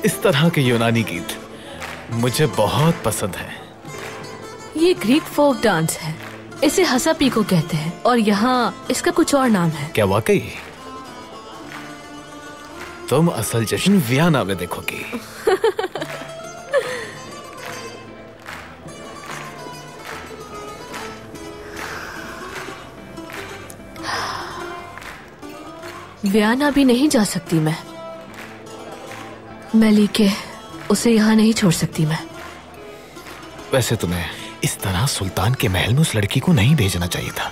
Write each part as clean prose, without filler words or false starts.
इस तरह के यूनानी गीत मुझे बहुत पसंद है। ये ग्रीक फोक डांस है, इसे हसा पीको कहते हैं और यहाँ इसका कुछ और नाम है। क्या वाकई? तुम असल जश्न वियना में देखोगी। वियना भी नहीं जा सकती मैं मलिके, उसे यहाँ नहीं छोड़ सकती मैं। वैसे तुम्हें इस तरह सुल्तान के महल में उस लड़की को नहीं भेजना चाहिए था।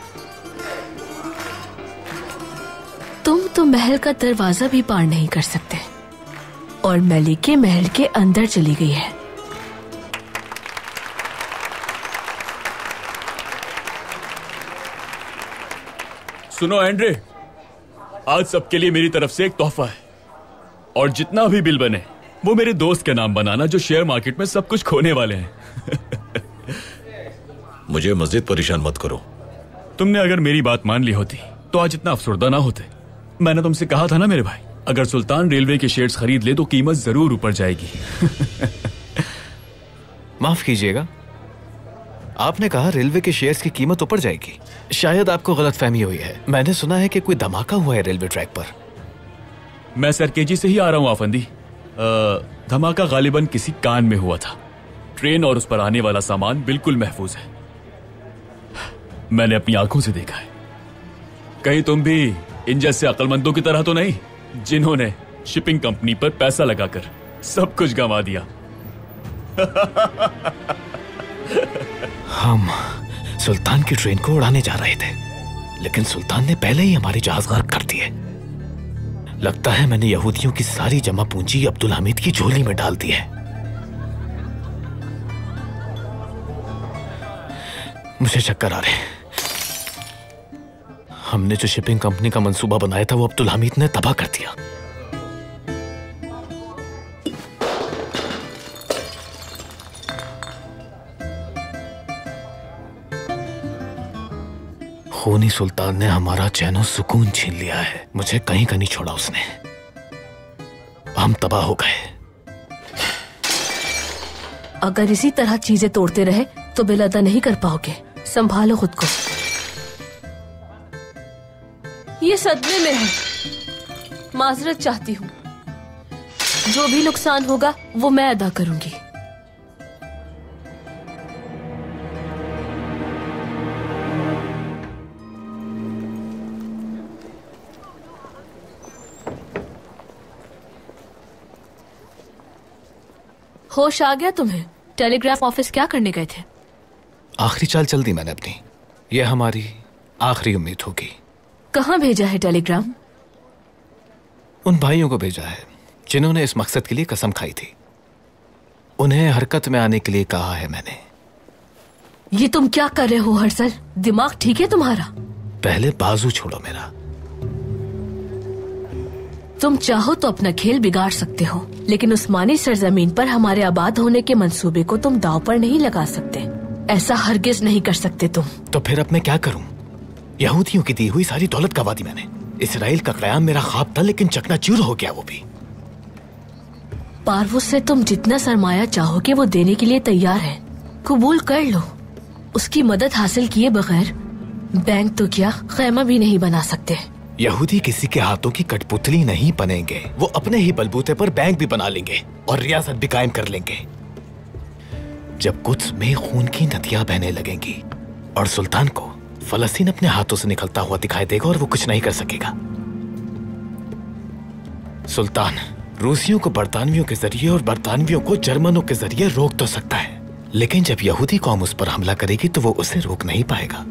तुम तो महल का दरवाजा भी पार नहीं कर सकते और मलिके महल के अंदर चली गई है। सुनो एंड्रे, आज सबके लिए मेरी तरफ से एक तोहफा है और जितना भी बिल बने वो मेरे दोस्त के नाम बनाना जो शेयर मार्केट में सब कुछ खोने वाले हैं। मुझे मस्जिद परेशान मत करो। तुमने अगर मेरी बात मान ली होती तो आज इतना अफसरदा ना होते। मैंने तुमसे कहा था ना मेरे भाई, अगर सुल्तान रेलवे के शेयर्स खरीद ले तो कीमत जरूर ऊपर जाएगी। माफ कीजिएगा, आपने कहा रेलवे के शेयर्स की कीमत ऊपर जाएगी। शायद आपको गलतफहमी हुई है। मैंने सुना है कि कोई धमाका हुआ है रेलवे ट्रैक पर। मैं सरकेजी से ही आ रहा हूँ आफंदी। धमाका गालिबन किसी कान में हुआ था। ट्रेन और उस पर आने वाला सामान बिल्कुल महफूज है। मैंने अपनी आंखों से देखा है। कहीं तुम भी इन जैसे अक्लमंदों की तरह तो नहीं जिन्होंने शिपिंग कंपनी पर पैसा लगाकर सब कुछ गंवा दिया। हम सुल्तान की ट्रेन को उड़ाने जा रहे थे, लेकिन सुल्तान ने पहले ही हमारी जहाज गर्क कर दिए। लगता है मैंने यहूदियों की सारी जमा पूंजी अब्दुल हमीद की झोली में डाल दी है। मुझे चक्कर आ रहे हैं। हमने जो शिपिंग कंपनी का मंसूबा बनाया था वो अब्दुल हमीद ने तबाह कर दिया। खूनी सुल्तान ने हमारा चैनो सुकून छीन लिया है। मुझे कहीं का नहीं छोड़ा उसने। हम तबाह हो गए। अगर इसी तरह चीजें तोड़ते रहे तो बिल अदा नहीं कर पाओगे। संभालो खुद को। ये सदमे में है। माजरत चाहती हूँ। जो भी नुकसान होगा वो मैं अदा करूंगी। होश आ गया तुम्हें? टेलीग्राफ ऑफिस क्या करने गए थे? आखिरी चाल चल दी मैंने अपनी। यह हमारी आखिरी उम्मीद होगी। कहाँ भेजा है टेलीग्राम? उन भाइयों को भेजा है जिन्होंने इस मकसद के लिए कसम खाई थी। उन्हें हरकत में आने के लिए कहा है मैंने। ये तुम क्या कर रहे हो हर्षल? दिमाग ठीक है तुम्हारा? पहले बाजू छोड़ो मेरा। तुम चाहो तो अपना खेल बिगाड़ सकते हो, लेकिन उस्मानी सरजमीन पर हमारे आबाद होने के मंसूबे को तुम दांव पर नहीं लगा सकते। ऐसा हरगिज नहीं कर सकते तुम। तो फिर अब मैं क्या करूं? यहूदियों की दी हुई सारी दौलत गवा दी मैंने। इसराइल का क़याम मेरा ख्वाब था, लेकिन चकनाचूर हो गया वो भी। पारवुस से तुम जितना सरमाया चाहोगे वो देने के लिए तैयार है। कबूल कर लो। उसकी मदद हासिल किए बगैर बैंक तो क्या खैमा भी नहीं बना सकते। यहूदी किसी के हाथों की कठपुतली नहीं बनेंगे। वो अपने ही बलबूते पर बैंक भी बना लेंगे और रियासत भी कायम कर लेंगे। जब कुद्स में खून की नदियां बहने लगेंगी और सुल्तान को फलस्तीन अपने हाथों से निकलता हुआ दिखाई देगा और वो कुछ नहीं कर सकेगा। सुल्तान रूसियों को बरतानवियों के जरिए और बरतानवियों को जर्मनों के जरिए रोक तो सकता है, लेकिन जब यहूदी कौम उस पर हमला करेगी तो वो उसे रोक नहीं पाएगा।